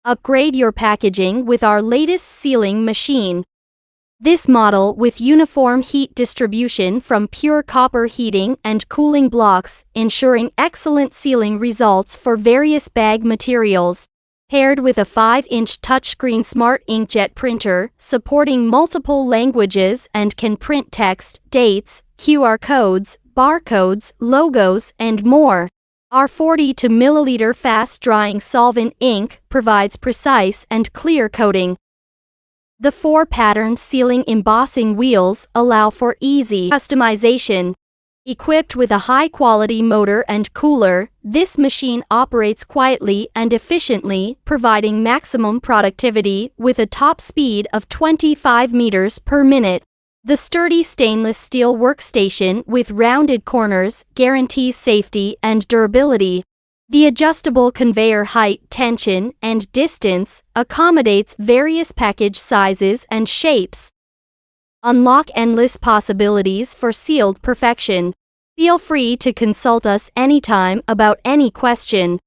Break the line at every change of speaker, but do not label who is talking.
Upgrade your packaging with our latest sealing machine. This model, with uniform heat distribution from pure copper heating and cooling blocks, ensuring excellent sealing results for various bag materials. Paired with a 5-inch touchscreen smart inkjet printer, supporting multiple languages and can print text, dates, QR codes, barcodes, logos, and more. Our 42 ml fast-drying solvent ink provides precise and clear coating. The 4-pattern sealing embossing wheels allow for easy customization. Equipped with a high-quality motor and cooler, this machine operates quietly and efficiently, providing maximum productivity with a top speed of 25 meters per minute. The sturdy stainless steel workstation with rounded corners guarantees safety and durability. The adjustable conveyor height, tension, and distance accommodates various package sizes and shapes. Unlock endless possibilities for sealed perfection. Feel free to consult us anytime about any question.